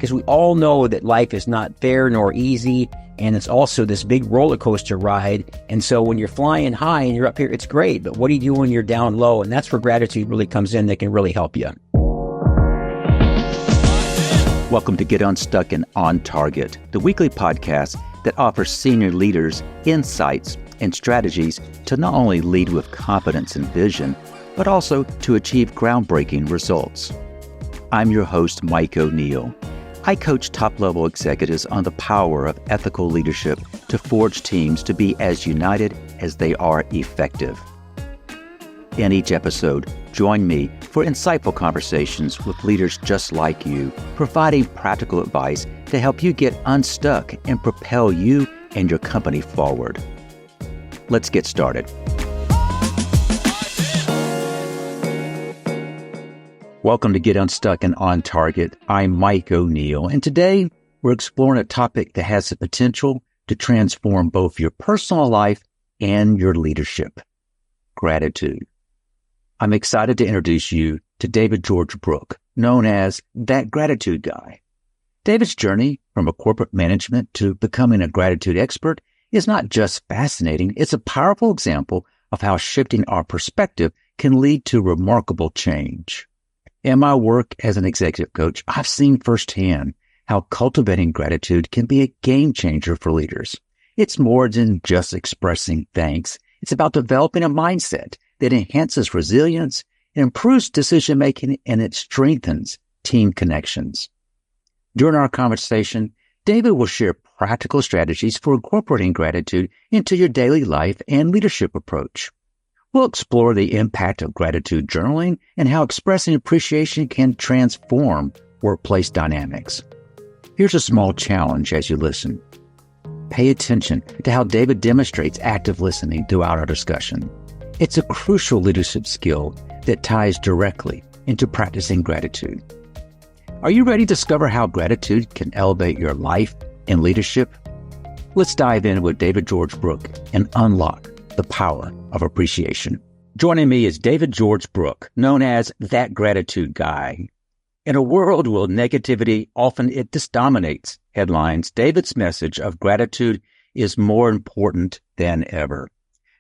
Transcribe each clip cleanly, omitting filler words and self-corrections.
because we all know that life is not fair nor easy, and it's also this big roller coaster ride. And so when you're flying high and you're up here, it's great, but what do you do when you're down low? And that's where gratitude really comes in, that can really help you. Welcome to Get Unstuck and On Target, the weekly podcast that offers senior leaders insights and strategies to not only lead with confidence and vision, but also to achieve groundbreaking results. I'm your host, Mike O'Neill. I coach top-level executives on the power of ethical leadership to forge teams to be as united as they are effective. In each episode, join me for insightful conversations with leaders just like you, providing practical advice to help you get unstuck and propel you and your company forward. Let's get started. Welcome to Get Unstuck and On Target. I'm Mike O'Neill, and today we're exploring a topic that has the potential to transform both your personal life and your leadership: gratitude. I'm excited to introduce you to David George Brooke, known as That Gratitude Guy. David's journey from a corporate management to becoming a gratitude expert is not just fascinating, it's a powerful example of how shifting our perspective can lead to remarkable change. In my work as an executive coach, I've seen firsthand how cultivating gratitude can be a game changer for leaders. It's more than just expressing thanks. It's about developing a mindset that enhances resilience, it improves decision-making, and it strengthens team connections. During our conversation, David will share practical strategies for incorporating gratitude into your daily life and leadership approach. We'll explore the impact of gratitude journaling and how expressing appreciation can transform workplace dynamics. Here's a small challenge as you listen. Pay attention to how David demonstrates active listening throughout our discussion. It's a crucial leadership skill that ties directly into practicing gratitude. Are you ready to discover how gratitude can elevate your life and leadership? Let's dive in with David George Brooke and unlock the power of appreciation. Joining me is David George Brooke, known as That Gratitude Guy. In a world where negativity often dominates headlines, David's message of gratitude is more important than ever.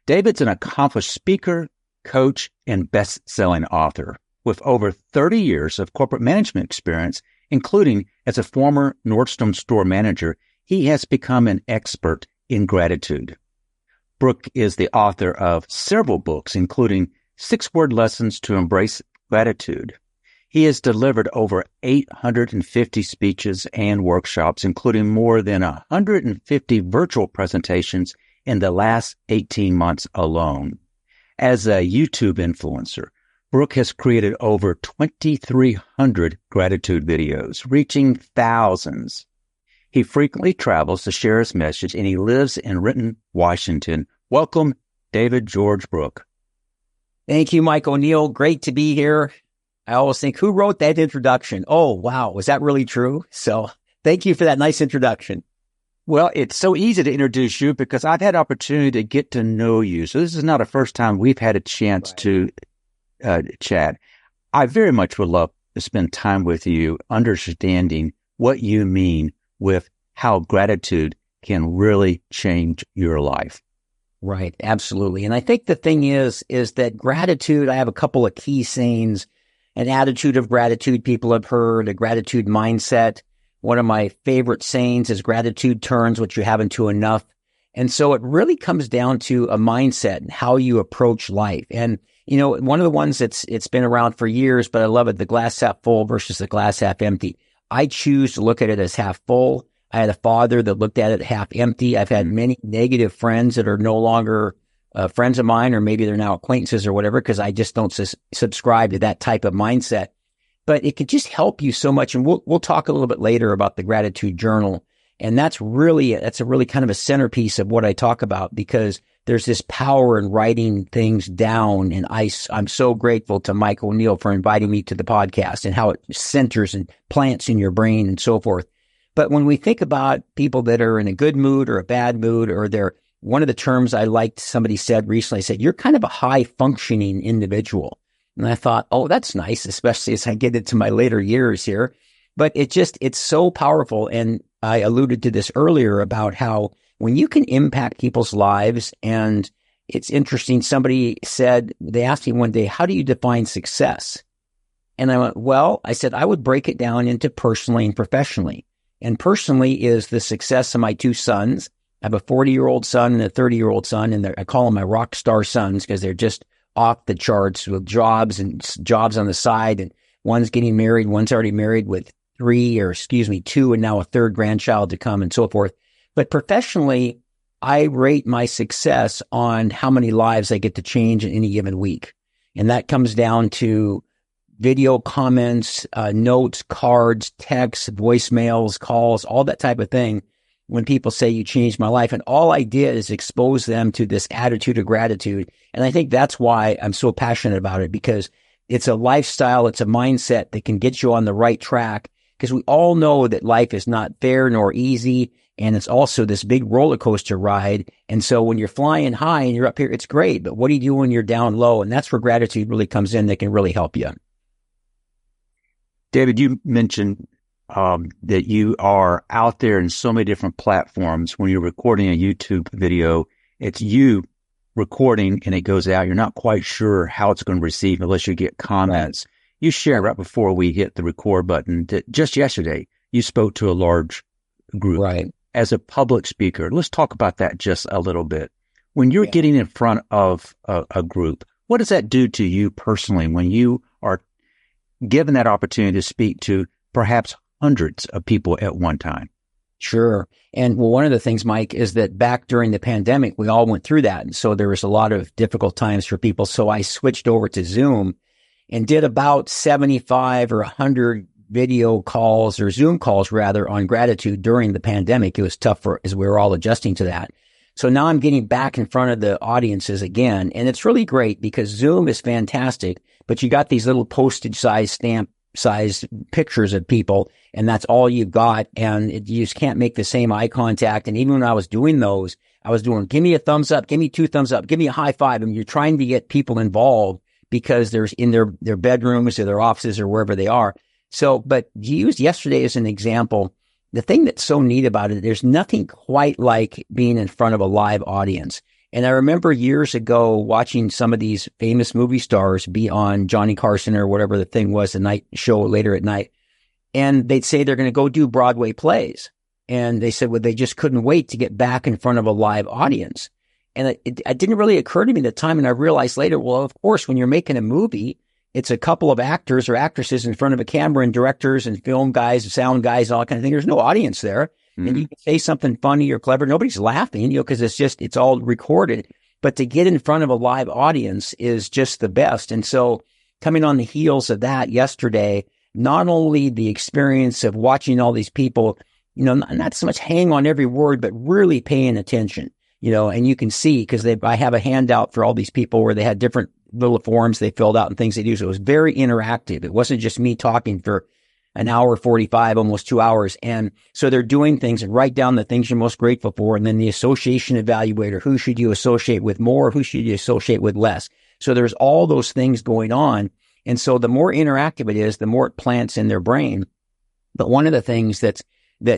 David's an accomplished speaker, coach, and best-selling author with over 30 years of corporate management experience, including as a former Nordstrom store manager. He has become an expert in gratitude. Brooke is the author of several books, including 6-Word Lessons to Embrace Gratitude. He has delivered over 850 speeches and workshops, including more than 150 virtual presentations in the last 18 months alone. As a YouTube influencer, Brooke has created over 2,300 gratitude videos, reaching thousands. He frequently travels to share his message, and he lives in Renton, Washington. Welcome, David George Brooke. Thank you, Mike O'Neill. Great to be here. I always think, who wrote that introduction? Oh, wow. Was that really true? So thank you for that nice introduction. Well, it's so easy to introduce you because I've had opportunity to get to know you. So this is not the first time we've had a chance to chat. I very much would love to spend time with you understanding what you mean with how gratitude can really change your life. Right. Absolutely. And I think the thing is that gratitude, I have a couple of key sayings: an attitude of gratitude people have heard, a gratitude mindset. One of my favorite sayings is gratitude turns what you have into enough. And so it really comes down to a mindset and how you approach life. And, you know, one of the ones it's been around for years, but I love it, the glass half full versus the glass half empty. I choose to look at it as half full. I had a father that looked at it half empty. I've had many negative friends that are no longer friends of mine, or maybe they're now acquaintances or whatever, because I just don't subscribe to that type of mindset. But it could just help you so much. And we'll talk a little bit later about the gratitude journal. And that's a really kind of a centerpiece of what I talk about, because there's this power in writing things down. And I'm so grateful to Mike O'Neill for inviting me to the podcast and how it centers and plants in your brain and so forth. But when we think about people that are in a good mood or a bad mood, or one of the terms I liked, somebody said recently, said, you're kind of a high functioning individual. And I thought, oh, that's nice, especially as I get into my later years here. But it's so powerful. And I alluded to this earlier about how when you can impact people's lives, and it's interesting. Somebody said, they asked me one day, how do you define success? And I went, well, I said, I would break it down into personally and professionally. And personally is the success of my two sons. I have a 40-year-old son and a 30-year-old son, and I call them my rock star sons because they're just off the charts with jobs on the side. And one's getting married, one's already married with two, and now a third grandchild to come and so forth. But professionally, I rate my success on how many lives I get to change in any given week. And that comes down to video comments, notes, cards, texts, voicemails, calls, all that type of thing. When people say you changed my life, and all I did is expose them to this attitude of gratitude. And I think that's why I'm so passionate about it, because it's a lifestyle. It's a mindset that can get you on the right track, because we all know that life is not fair nor easy. And it's also this big roller coaster ride. And so when you're flying high and you're up here, it's great. But what do you do when you're down low? And that's where gratitude really comes in, that can really help you. David, you mentioned that you are out there in so many different platforms. When you're recording a YouTube video, it's you recording and it goes out. You're not quite sure how it's going to receive unless you get comments. Right. You shared right before we hit the record button that just yesterday you spoke to a large group. Right. As a public speaker, let's talk about that just a little bit. When you're getting in front of a group, what does that do to you personally when you are given that opportunity to speak to perhaps hundreds of people at one time? Sure. And well, one of the things, Mike, is that back during the pandemic, we all went through that. And so there was a lot of difficult times for people. So I switched over to Zoom and did about 75 or 100 video calls, or Zoom calls rather, on gratitude during the pandemic. It was tough as we were all adjusting to that. So now I'm getting back in front of the audiences again. And it's really great because Zoom is fantastic, but you got these little postage size stamp size pictures of people, and that's all you've got. And you just can't make the same eye contact. And even when I was doing those, I was doing, give me a thumbs up, give me 2 thumbs up, give me a high five. And you're trying to get people involved because there's in their bedrooms or their offices or wherever they are. So, but you used yesterday as an example. The thing that's so neat about it, there's nothing quite like being in front of a live audience. And I remember years ago watching some of these famous movie stars be on Johnny Carson or whatever the thing was, the night show later at night. And they'd say they're going to go do Broadway plays. And they said, well, they just couldn't wait to get back in front of a live audience. And it didn't really occur to me at the time. And I realized later, well, of course, when you're making a movie, it's a couple of actors or actresses in front of a camera, and directors and film guys, sound guys, all kind of thing. There's no audience there. Mm-hmm. And you can say something funny or clever. Nobody's laughing, because it's all recorded. But to get in front of a live audience is just the best. And so coming on the heels of that yesterday, not only the experience of watching all these people, not so much hang on every word, but really paying attention, and you can see, because I have a handout for all these people where they had different little forms they filled out and things they do. So it was very interactive. It wasn't just me talking for an hour, 45, almost 2 hours. And so they're doing things and write down the things you're most grateful for. And then the association evaluator, who should you associate with more? Who should you associate with less? So there's all those things going on. And so the more interactive it is, the more it plants in their brain. But one of the things that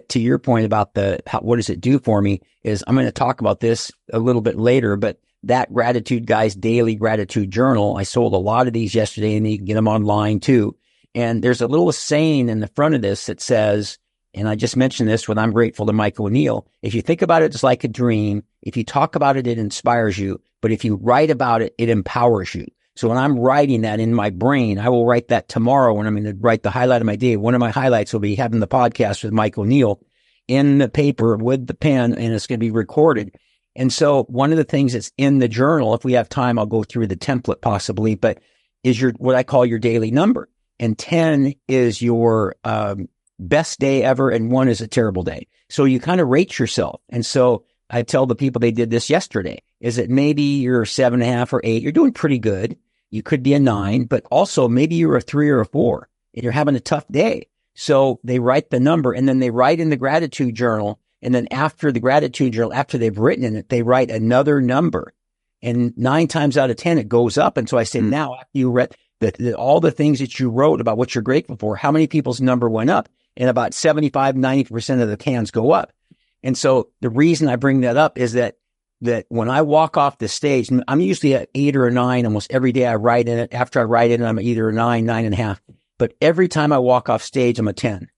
to your point about what does it do for me is, I'm going to talk about this a little bit later, but that Gratitude Guy's Daily Gratitude Journal, I sold a lot of these yesterday, and you can get them online too. And there's a little saying in the front of this that says, and I just mentioned this when I'm grateful to Mike O'Neill, if you think about it, it's like a dream. If you talk about it, it inspires you. But if you write about it, it empowers you. So when I'm writing that in my brain, I will write that tomorrow when I'm going to write the highlight of my day. One of my highlights will be having the podcast with Mike O'Neill in the paper with the pen, and it's going to be recorded. And so one of the things that's in the journal, if we have time, I'll go through the template possibly, but is what I call your daily number. And 10 is your best day ever, and 1 is a terrible day. So you kind of rate yourself. And so I tell the people, they did this yesterday, is that maybe you're 7.5 or 8. You're doing pretty good. You could be a 9, but also maybe you're a 3 or a 4 and you're having a tough day. So they write the number, and then they write in the gratitude journal. And then after the gratitude journal, after they've written in it, they write another number. And 9 times out of 10, it goes up. And so I say, now after you read all the things that you wrote about what you're grateful for, how many people's number went up? and about 75, 90% of the cans go up. And so the reason I bring that up is that when I walk off the stage, I'm usually at 8 or a 9 almost every day I write in it. After I write in it, I'm either a 9, 9.5. But every time I walk off stage, I'm a 10.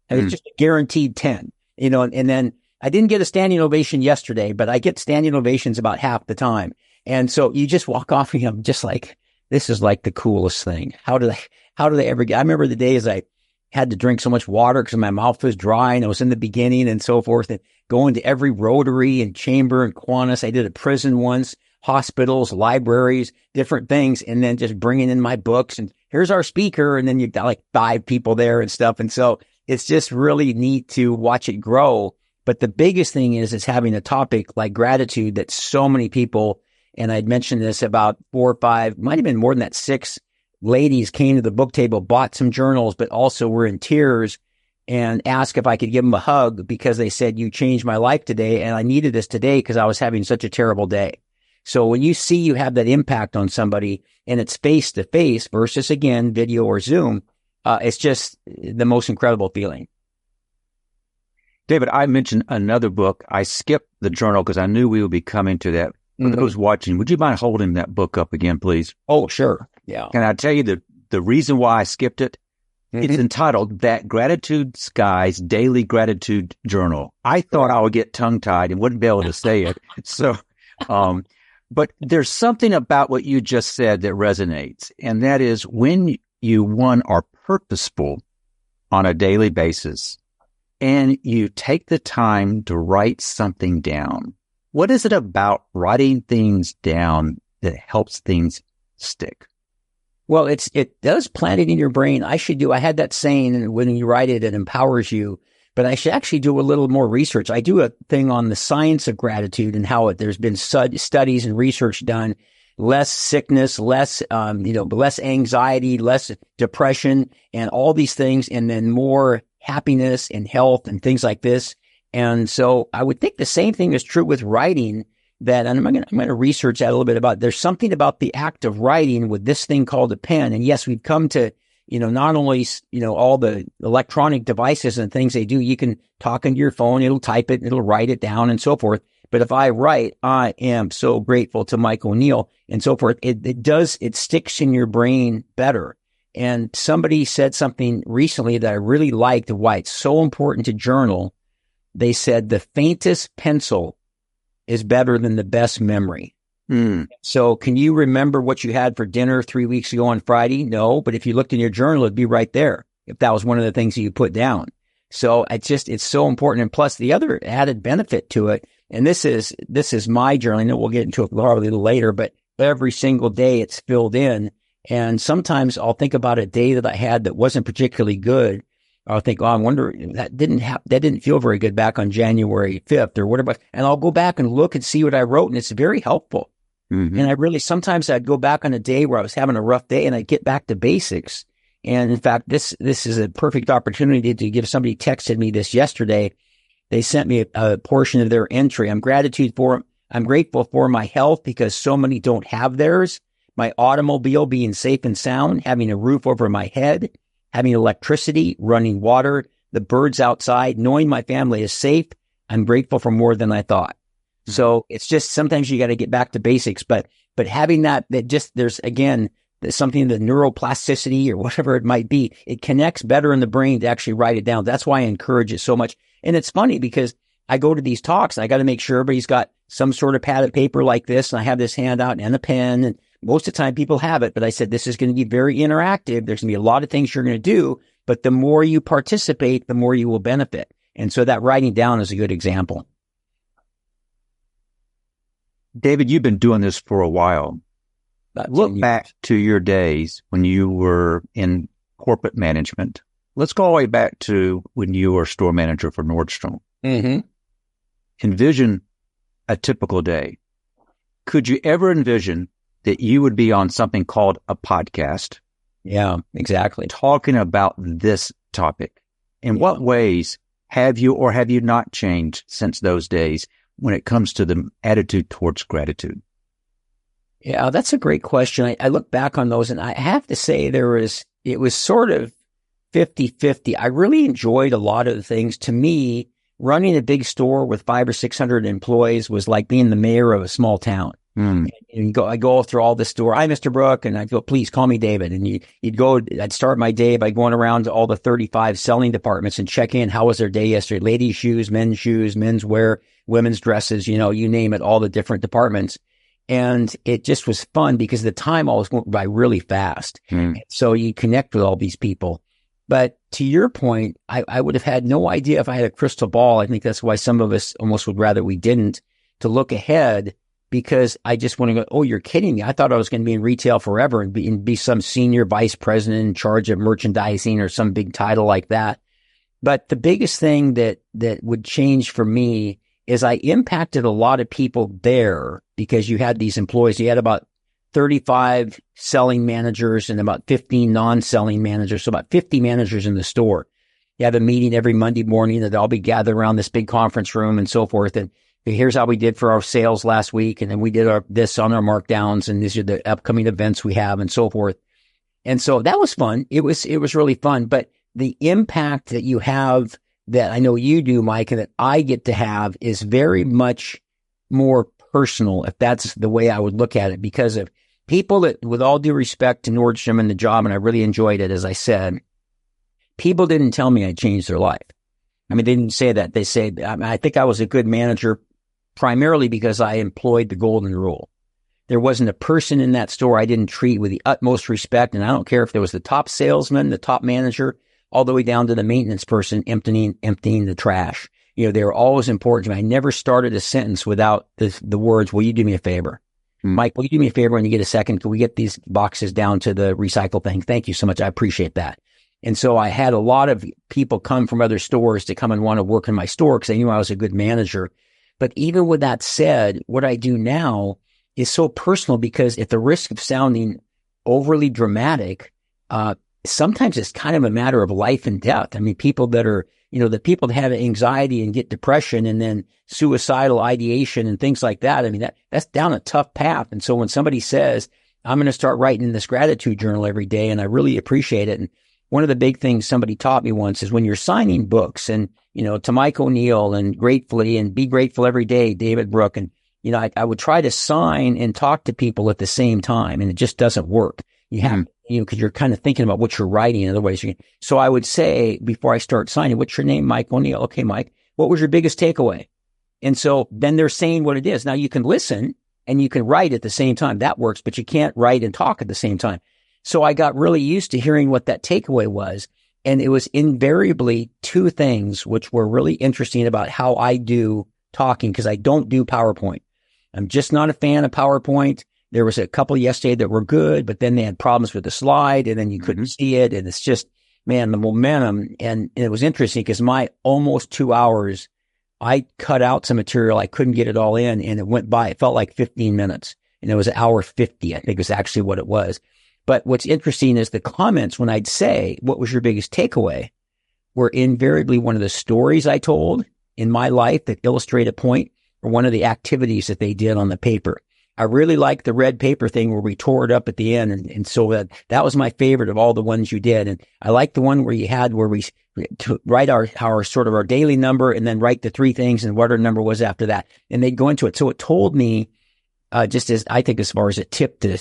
And it's just a guaranteed 10, and then I didn't get a standing ovation yesterday, but I get standing ovations about half the time. And so you just walk off and I'm just like, this is like the coolest thing. How do they ever get, I remember the days I had to drink so much water because my mouth was dry and I was in the beginning and so forth, and going to every Rotary and chamber and Kiwanis. I did a prison once, hospitals, libraries, different things. And then just bringing in my books and here's our speaker. And then you've got like 5 people there and stuff. And so it's just really neat to watch it grow. But the biggest thing is having a topic like gratitude that so many people, and I'd mentioned this about 4 or 5, might have been more than that, 6 ladies came to the book table, bought some journals, but also were in tears and asked if I could give them a hug because they said, you changed my life today. And I needed this today because I was having such a terrible day. So when you see you have that impact on somebody and it's face to face versus again, video or Zoom, it's just the most incredible feeling. David, I mentioned another book. I skipped the journal because I knew we would be coming to that. For those watching, would you mind holding that book up again, please? Oh, sure. Yeah. Can I tell you the reason why I skipped it? It's entitled That Gratitude Guy's Daily Gratitude Journal. I thought I would get tongue-tied and wouldn't be able to say it. So, but there's something about what you just said that resonates. And that is when you, one, are purposeful on a daily basis and you take the time to write something down. What is it about writing things down that helps things stick? Well, it does plant it in your brain. I had that saying, and when you write it, it empowers you, but I should actually do a little more research. I do a thing on the science of gratitude and how there's been studies and research done, less sickness, less anxiety, less depression and all these things. And then more happiness and health and things like this. And so I would think the same thing is true with writing. And I'm going to research that a little bit about, there's something about the act of writing with this thing called a pen. And yes, we've come to, not only, all the electronic devices and things they do, you can talk into your phone, it'll type it, it'll write it down and so forth. But if I write, I am so grateful to Mike O'Neill and so forth, it sticks in your brain better. And somebody said something recently that I really liked, why it's so important to journal. They said the faintest pencil is better than the best memory. So can you remember what you had for dinner 3 weeks ago on Friday? No, but if you looked in your journal, it'd be right there if that was one of the things that you put down. So it's so important. And plus the other added benefit to it, and this is my journaling, and we'll get into it probably a little later, but every single day it's filled in. And sometimes I'll think about a day that I had that wasn't particularly good. I'll think, I wonder, that didn't feel very good back on January 5th or whatever. And I'll go back and look and see what I wrote, and it's very helpful. And sometimes I'd go back on a day where I was having a rough day and I'd get back to basics. And in fact, this is a perfect opportunity to give somebody texted me this yesterday. They sent me a portion of their entry. I'm grateful for my health because so many don't have theirs. My automobile being safe and sound, having a roof over my head, having electricity, running water, the birds outside, knowing my family is safe. I'm grateful for more than I thought. So it's just sometimes you got to get back to basics, but having that just, there's again, there's something, the neuroplasticity or whatever it might be, it connects better in the brain to actually write it down. That's why I encourage it so much. And it's funny because I go to these talks and I got to make sure everybody's got some sort of pad of paper like this. And I have this handout and a pen, and most of the time people have it, but I said, this is going to be very interactive. There's going to be a lot of things you're going to do, but the more you participate, the more you will benefit. And so that writing down is a good example. David, you've been doing this for a while. Look back to your days when you were in corporate management. Let's go all the way back to when you were store manager for Nordstrom. Envision a typical day. Could you ever envision that you would be on something called a podcast? Yeah, exactly. Talking about this topic. In what ways have you or have you not changed since those days when it comes to the attitude towards gratitude? Yeah, that's a great question. I look back on those and I have to say it was sort of 50-50. I really enjoyed a lot of the things. To me, running a big store with 500 or 600 employees was like being the mayor of a small town. And I go through all the store. Hi, Mr. Brooke. And I'd go, please call me David. And I'd start my day by going around to all the 35 selling departments and check in. How was their day yesterday? Ladies' shoes, men's wear, women's dresses, you name it, all the different departments. And it just was fun because the time always went by really fast. So you connect with all these people. But to your point, I would have had no idea if I had a crystal ball. I think that's why some of us almost would rather we didn't, to look ahead, because I just want to go, oh, you're kidding me. I thought I was going to be in retail forever and be some senior vice president in charge of merchandising or some big title like that. But the biggest thing that would change for me is I impacted a lot of people there because you had these employees. You had about 35 selling managers and about 15 non-selling managers. So about 50 managers in the store. You have a meeting every Monday morning that all be gathered around this big conference room and so forth. And here's how we did for our sales last week. And then we did this on our markdowns. And these are the upcoming events we have and so forth. And so that was fun. It was really fun. But the impact that you have, that I know you do, Mike, and that I get to have, is very much more personal, if that's the way I would look at it, because of people that, with all due respect to Nordstrom and the job, and I really enjoyed it, as I said, people didn't tell me I changed their life. I mean, they didn't say that. They said, I think I was a good manager primarily because I employed the golden rule. There wasn't a person in that store I didn't treat with the utmost respect. And I don't care if there was the top salesman, the top manager, all the way down to the maintenance person emptying the trash. They were always important to me. I never started a sentence without the words, will you do me a favor? Mike, will you do me a favor when you get a second? Can we get these boxes down to the recycle thing? Thank you so much. I appreciate that. And so I had a lot of people come from other stores to come and want to work in my store because they knew I was a good manager. But even with that said, what I do now is so personal because at the risk of sounding overly dramatic, sometimes it's kind of a matter of life and death. I mean, people that are, the people that have anxiety and get depression and then suicidal ideation and things like that. I mean, that's down a tough path. And so when somebody says, I'm going to start writing in this gratitude journal every day, and I really appreciate it. And one of the big things somebody taught me once is when you're signing books and, to Mike O'Neill and gratefully and be grateful every day, David Brooke. And, I would try to sign and talk to people at the same time, and it just doesn't work. You have, because you're kind of thinking about what you're writing. Otherwise, so I would say before I start signing, what's your name? Mike O'Neill. Okay, Mike, what was your biggest takeaway? And so then they're saying what it is. Now you can listen and you can write at the same time. That works, but you can't write and talk at the same time. So I got really used to hearing what that takeaway was. And it was invariably two things, which were really interesting about how I do talking, because I don't do PowerPoint. I'm just not a fan of PowerPoint. There was a couple yesterday that were good, but then they had problems with the slide and then you couldn't see it. And it's just, man, the momentum. And it was interesting because my almost 2 hours, I cut out some material. I couldn't get it all in, and it went by. It felt like 15 minutes, and it was an hour 50. I think is actually what it was. But what's interesting is the comments when I'd say, what was your biggest takeaway, were invariably one of the stories I told in my life that illustrate a point, or one of the activities that they did on the paper. I really liked the red paper thing where we tore it up at the end. And so that was my favorite of all the ones you did. And I liked the one where you had, where we write our sort of our daily number and then write the three things and what our number was after that. And they'd go into it. So it told me, just as I think as far as a tip to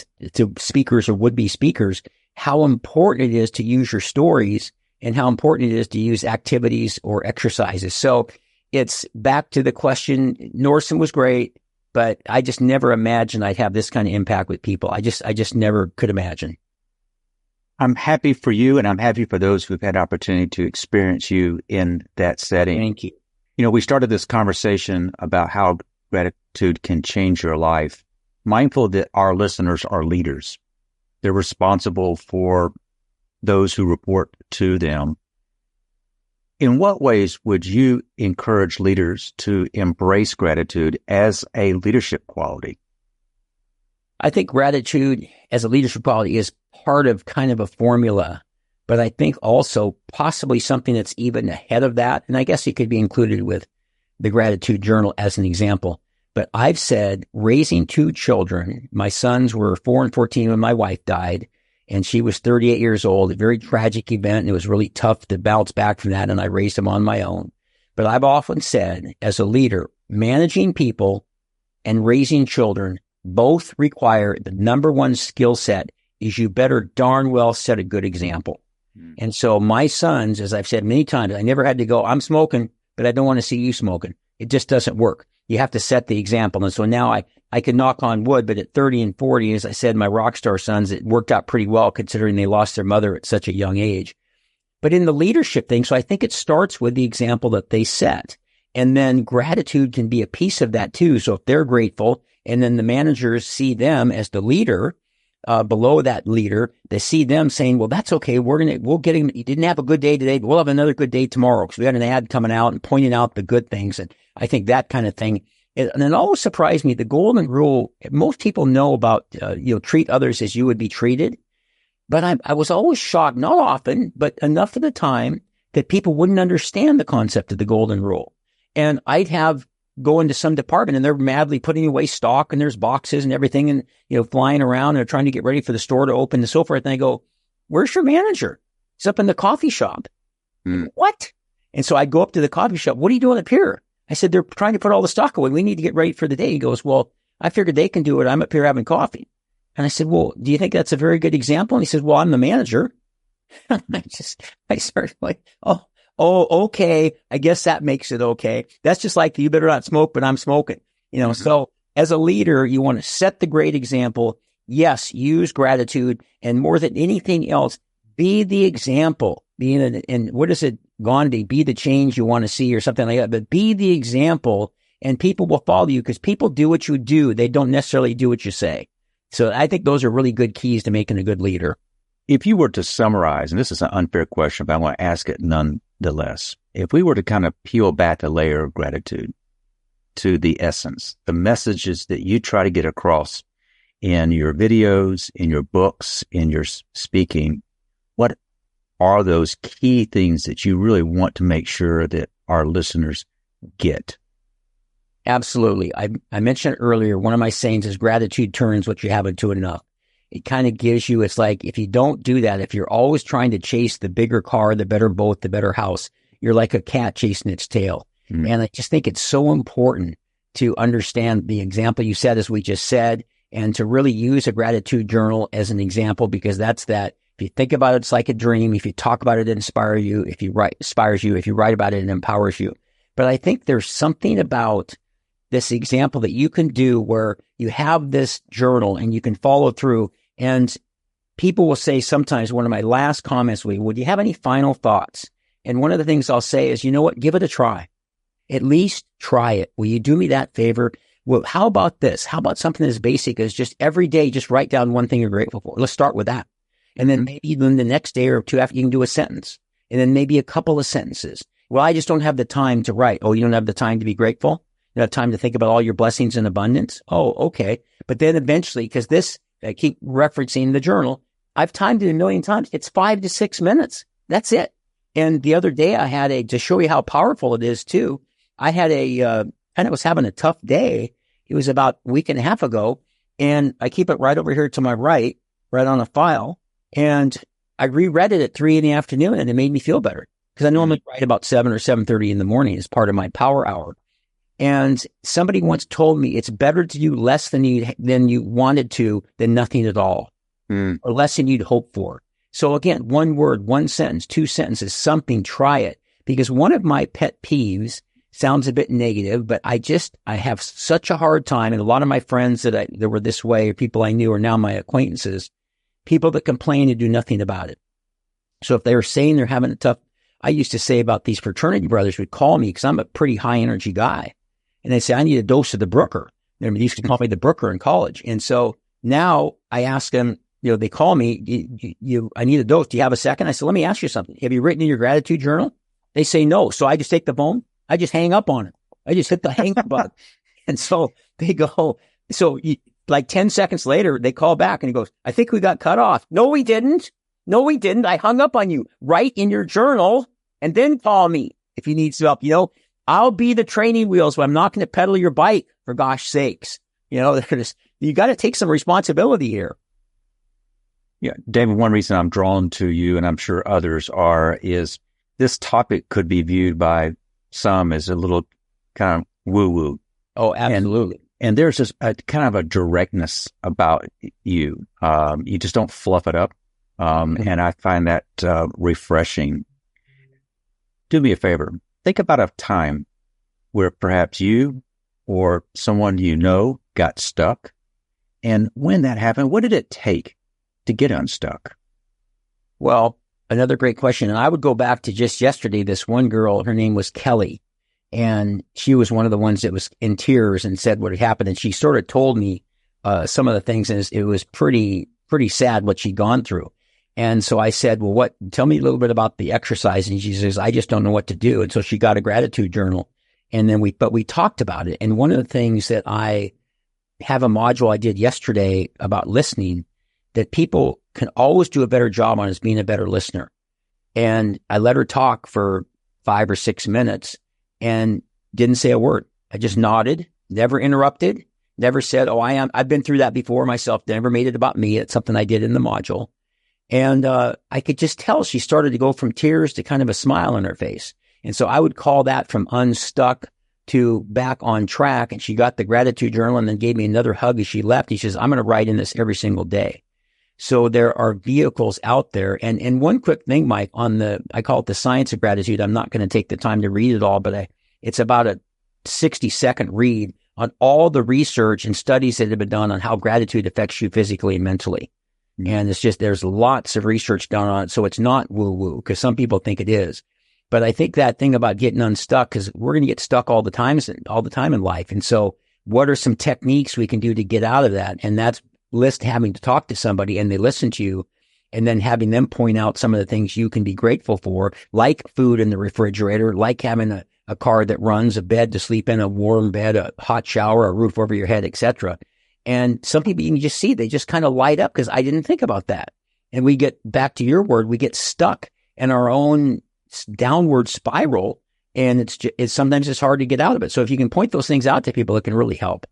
speakers or would-be speakers, how important it is to use your stories and how important it is to use activities or exercises. So it's back to the question. Nordstrom was great, but I just never imagined I'd have this kind of impact with people. I just never could imagine. I'm happy for you, and I'm happy for those who've had opportunity to experience you in that setting. Thank you. We started this conversation about how gratitude can change your life, mindful that our listeners are leaders. They're responsible for those who report to them. In what ways would you encourage leaders to embrace gratitude as a leadership quality? I think gratitude as a leadership quality is part of kind of a formula, but I think also possibly something that's even ahead of that. And I guess it could be included with the gratitude journal as an example. But I've said raising two children, my sons were 4 and 14 when my wife died. and she was 38 years old, a very tragic event. And it was really tough to bounce back from that. And I raised them on my own. But I've often said, as a leader, managing people and raising children both require the number one skill set is you better darn well set a good example. And so my sons, as I've said many times, I never had to go, I'm smoking, but I don't want to see you smoking. It just doesn't work. You have to set the example. And so now I can knock on wood, but at 30 and 40, as I said, my rock star sons, it worked out pretty well considering they lost their mother at such a young age. But in the leadership thing, so I think it starts with the example that they set. And then gratitude can be a piece of that too. So if they're grateful and then the managers see them as the leader, below that leader, they see them saying, well, that's okay. We'll get him. He didn't have a good day today, but we'll have another good day tomorrow because we had an ad coming out and pointing out the good things. And I think that kind of thing. And it always surprised me. The golden rule, most people know about, treat others as you would be treated. But I was always shocked, not often, but enough of the time that people wouldn't understand the concept of the golden rule. And I'd go into some department and they're madly putting away stock and there's boxes and everything and, flying around and they're trying to get ready for the store to open and so forth. And I go, where's your manager? He's up in the coffee shop. What? And so I go up to the coffee shop. What are you doing up here? I said, they're trying to put all the stock away. We need to get ready for the day. He goes, well, I figured they can do it. I'm up here having coffee. And I said, well, do you think that's a very good example? And he says, well, I'm the manager. I started like, oh, okay. I guess that makes it okay. That's just like you better not smoke, but I'm smoking. So as a leader, you want to set the great example. Yes, use gratitude, and more than anything else, be the example. And what is it, Gandhi? Be the change you want to see or something like that. But be the example, and people will follow you because people do what you do. They don't necessarily do what you say. So I think those are really good keys to making a good leader. If you were to summarize, and this is an unfair question, but I want to ask it nonetheless. If we were to kind of peel back a layer of gratitude to the essence, the messages that you try to get across in your videos, in your books, in your speaking, what are those key things that you really want to make sure that our listeners get? Absolutely. I mentioned earlier, one of my sayings is gratitude turns what you have into enough. It kind of gives you, it's like, if you don't do that, if you're always trying to chase the bigger car, the better boat, the better house, you're like a cat chasing its tail. And I just think it's so important to understand the example you said, as we just said, and to really use a gratitude journal as an example, because that's that. If you think about it, it's like a dream. If you talk about it, it inspires you. If you write about it, it empowers you. But I think there's something about this example that you can do where you have this journal and you can follow through. And people will say sometimes, one of my last comments will be, would you have any final thoughts? And one of the things I'll say is, you know what? Give it a try. At least try it. Will you do me that favor? Well, how about this? How about something as basic as just every day, just write down one thing you're grateful for? Let's start with that. And then maybe then the next day or two after, you can do a sentence, and then maybe a couple of sentences. Well, I just don't have the time to write. Oh, you don't have the time to be grateful? You don't have time to think about all your blessings and abundance? Oh, okay. But then eventually, because this, I keep referencing the journal, I've timed it a million times. It's 5 to 6 minutes. That's it. And the other day I had to show you how powerful it is too, I had kind of was having a tough day. It was about a week and a half ago, and I keep it right over here to my right on a file. And I reread it at 3 p.m, and it made me feel better because I normally write about 7 or 7:30 in the morning as part of my power hour. And somebody once told me it's better to do less than you wanted to than nothing at all, or less than you'd hoped for. So again, one word, one sentence, 2 sentences, something, try it. Because one of my pet peeves sounds a bit negative, but I have such a hard time. And a lot of my friends that were this way, people I knew are now my acquaintances, people that complain and do nothing about it. So if they were saying they're having a tough, I used to say about these fraternity brothers would call me because I'm a pretty high energy guy. And they say, I need a dose of the Brooker. They used to call me the Brooker in college. And so now I ask them, they call me, I need a dose. Do you have a second? I said, let me ask you something. Have you written in your gratitude journal? They say no. So I just take the phone. I just hang up on it. I just hit the hang up button. And so they go, like 10 seconds later, they call back and he goes, I think we got cut off. No, we didn't. I hung up on you. Write in your journal and then call me if you need some help. I'll be the training wheels, but I'm not going to pedal your bike, for gosh sakes. You got to take some responsibility here. Yeah, David, one reason I'm drawn to you, and I'm sure others are, is this topic could be viewed by some as a little kind of woo-woo. Oh, absolutely. And there's just a kind of a directness about you. You just don't fluff it up. And I find that refreshing. Do me a favor. Think about a time where perhaps you or someone you know got stuck. And when that happened, what did it take to get unstuck? Well, another great question. And I would go back to just yesterday, this one girl, her name was Kelly. And she was one of the ones that was in tears and said what had happened. And she sort of told me some of the things, and it was pretty sad what she'd gone through. And so I said, well, tell me a little bit about the exercise. And she says, I just don't know what to do. And so she got a gratitude journal. And then we talked about it. And one of the things that I have a module I did yesterday about listening that people can always do a better job on is being a better listener. And I let her talk for 5 or 6 minutes and didn't say a word. I just nodded, never interrupted, never said, I've been through that before myself, never made it about me. It's something I did in the module. And I could just tell she started to go from tears to kind of a smile on her face. And so I would call that from unstuck to back on track. And she got the gratitude journal and then gave me another hug as she left. He says, I'm going to write in this every single day. So there are vehicles out there. And one quick thing, Mike, I call it the science of gratitude. I'm not going to take the time to read it all, but it's about a 60-second read on all the research and studies that have been done on how gratitude affects you physically and mentally. Mm-hmm. And it's just, there's lots of research done on it. So it's not woo-woo, because some people think it is. But I think that thing about getting unstuck, because we're going to get stuck all the time in life. And so what are some techniques we can do to get out of that? And that's having to talk to somebody and they listen to you, and then having them point out some of the things you can be grateful for, like food in the refrigerator, like having a car that runs, a bed to sleep in, a warm bed, a hot shower, a roof over your head, etc. And some people you can just see, they just kind of light up because I didn't think about that. And we get back to your word, we get stuck in our own downward spiral, and it's sometimes it's hard to get out of it. So if you can point those things out to people, it can really help.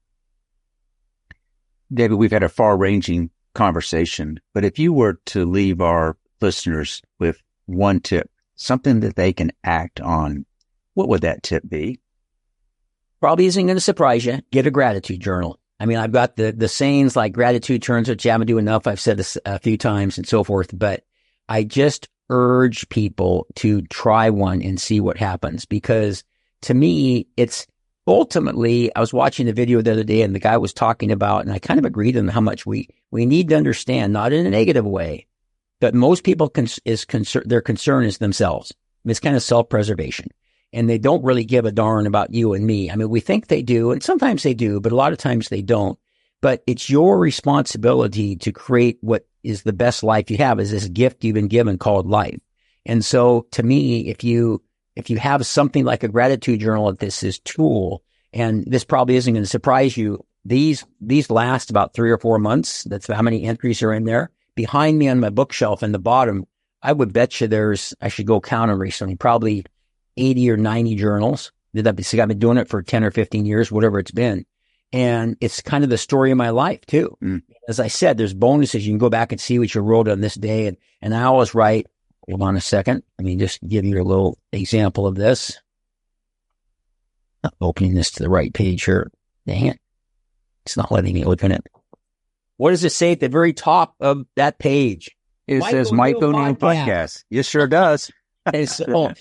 David, we've had a far-ranging conversation, but if you were to leave our listeners with one tip, something that they can act on, what would that tip be? Probably isn't going to surprise you. Get a gratitude journal. I mean, I've got the sayings like gratitude turns what you haven't do enough. I've said this a few times and so forth, but I just urge people to try one and see what happens, because to me, it's ultimately, I was watching a video the other day and the guy was talking about, and I kind of agreed on how much we need to understand, not in a negative way, but most people their concern is themselves. It's kind of self-preservation, and they don't really give a darn about you and me. I mean, we think they do, and sometimes they do, but a lot of times they don't. But it's your responsibility to create what is the best life you have, is this gift you've been given called life. And so to me, if you have something like a gratitude journal, this is tool, and this probably isn't going to surprise you, these last about 3 or 4 months. That's how many entries are in there. Behind me on my bookshelf in the bottom, I would bet you I should go count them recently, probably 80 or 90 journals. I've been doing it for 10 or 15 years, whatever it's been. And it's kind of the story of my life too. Mm. As I said, there's bonuses. You can go back and see what you wrote on this day. And I always write, hold on a second. Let me just give you a little example of this. Not opening this to the right page here. Dang it. It's not letting me open it. What does it say at the very top of that page? It says Mike O'Neill Podcast. Yes, sure does. And so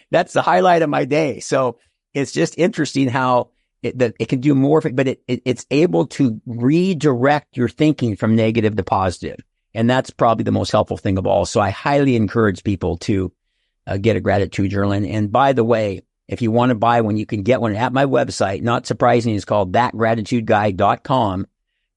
that's the highlight of my day. So it's just interesting how it can do more, but it's able to redirect your thinking from negative to positive. And that's probably the most helpful thing of all. So I highly encourage people to get a gratitude journal. And by the way, if you want to buy one, you can get one at my website. Not surprising, it's called thatgratitudeguide.com.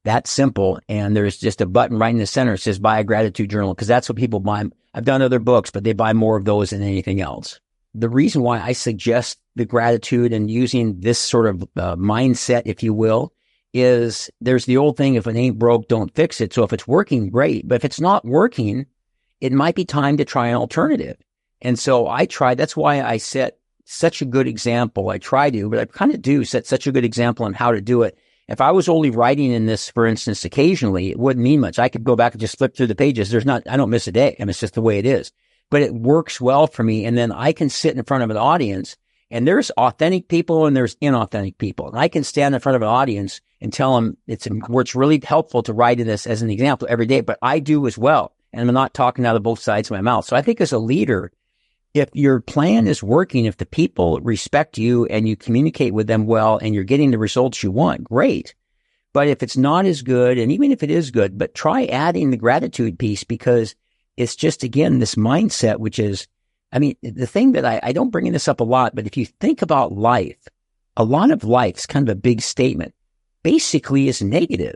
That's simple. And there's just a button right in the center that says buy a gratitude journal, because that's what people buy. I've done other books, but they buy more of those than anything else. The reason why I suggest the gratitude and using this sort of mindset, if you will, is there's the old thing, if it ain't broke, don't fix it. So if it's working, great. But if it's not working, it might be time to try an alternative. And so that's why I set such a good example. I kind of do set such a good example on how to do it. If I was only writing in this, for instance, occasionally, it wouldn't mean much. I could go back and just flip through the pages. I don't miss a day. I mean, it's just the way it is. But it works well for me. And then I can sit in front of an audience, and there's authentic people and there's inauthentic people. And I can stand in front of an audience and tell them where it's really helpful to write in this as an example every day, but I do as well. And I'm not talking out of both sides of my mouth. So I think as a leader, if your plan is working, if the people respect you and you communicate with them well and you're getting the results you want, great. But if it's not as good, and even if it is good, but try adding the gratitude piece, because it's just, again, this mindset, which is, I mean, the thing that I don't bring this up a lot, but if you think about life, a lot of life's kind of a big statement, basically is negative.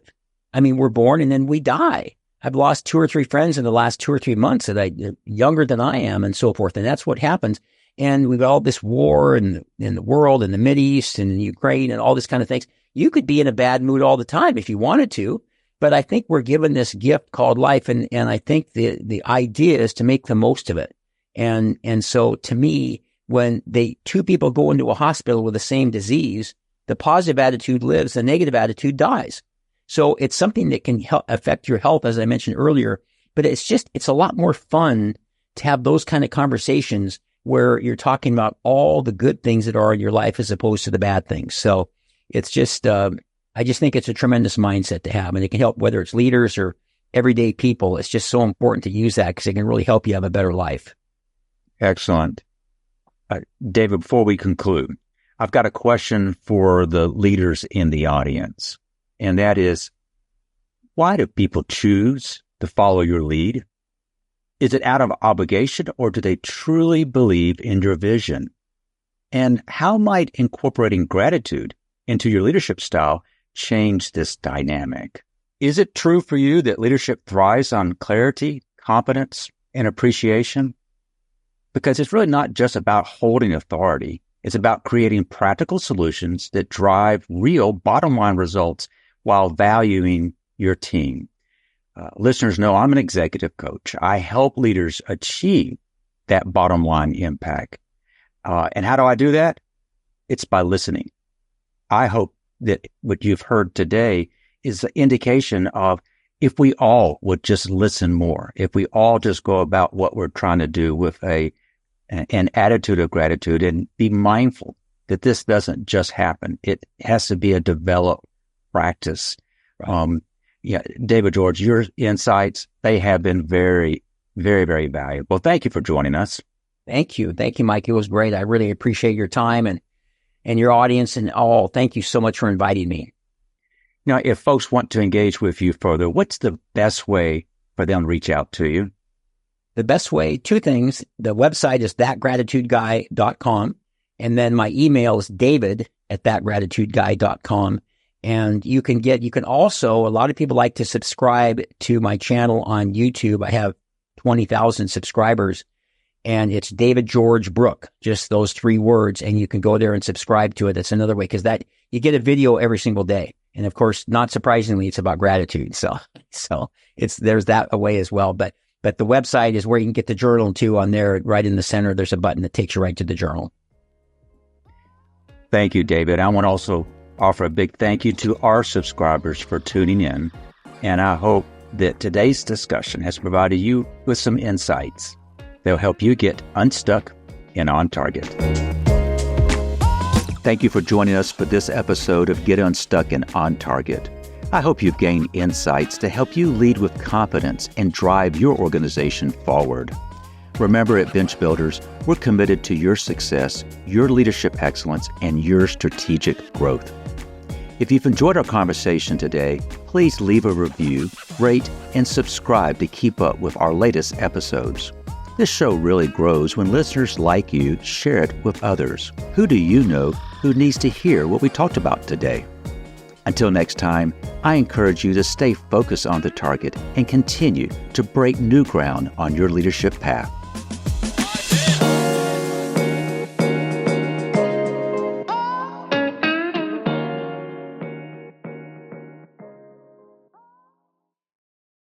I mean, we're born and then we die. I've lost 2 or 3 friends in the last 2 or 3 months that younger than I am and so forth. And that's what happens. And we've got all this war in the world, in the Mideast and in Ukraine and all this kind of things. You could be in a bad mood all the time if you wanted to, but I think we're given this gift called life. And I think the idea is to make the most of it. And so to me, when 2 people go into a hospital with the same disease, the positive attitude lives, the negative attitude dies. So it's something that can affect your health, as I mentioned earlier, but it's a lot more fun to have those kind of conversations where you're talking about all the good things that are in your life as opposed to the bad things. So it's just, I just think it's a tremendous mindset to have, and it can help whether it's leaders or everyday people. It's just so important to use that because it can really help you have a better life. Excellent. David, before we conclude, I've got a question for the leaders in the audience, and that is, why do people choose to follow your lead? Is it out of obligation, or do they truly believe in your vision? And how might incorporating gratitude into your leadership style change this dynamic? Is it true for you that leadership thrives on clarity, competence, and appreciation? Because it's really not just about holding authority. It's about creating practical solutions that drive real bottom line results while valuing your team. Listeners know I'm an executive coach. I help leaders achieve that bottom line impact. And how do I do that? It's by listening. I hope that what you've heard today is the indication of, if we all would just listen more, if we all just go about what we're trying to do with an attitude of gratitude and be mindful that this doesn't just happen. It has to be a developed practice. Right. David George, your insights, they have been very, very, very valuable. Thank you for joining us. Thank you. Thank you, Mike. It was great. I really appreciate your time and your audience and all. Thank you so much for inviting me. Now, if folks want to engage with you further, what's the best way for them to reach out to you? The best way, 2 things. The website is thatgratitudeguy.com. And then my email is david@thatgratitudeguy.com. And you can also, a lot of people like to subscribe to my channel on YouTube. I have 20,000 subscribers, and it's David George Brooke, just those 3 words. And you can go there and subscribe to it. That's another way, because you get a video every single day. And of course, not surprisingly, it's about gratitude. So there's that a way as well. But the website is where you can get the journal too. On there, right in the center, there's a button that takes you right to the journal. Thank you, David. I want to also offer a big thank you to our subscribers for tuning in. And I hope that today's discussion has provided you with some insights that'll help you get unstuck and on target. Thank you for joining us for this episode of Get Unstuck and On Target. I hope you've gained insights to help you lead with confidence and drive your organization forward. Remember, at Bench Builders, we're committed to your success, your leadership excellence, and your strategic growth. If you've enjoyed our conversation today, please leave a review, rate, and subscribe to keep up with our latest episodes. This show really grows when listeners like you share it with others. Who do you know who needs to hear what we talked about today? Until next time, I encourage you to stay focused on the target and continue to break new ground on your leadership path.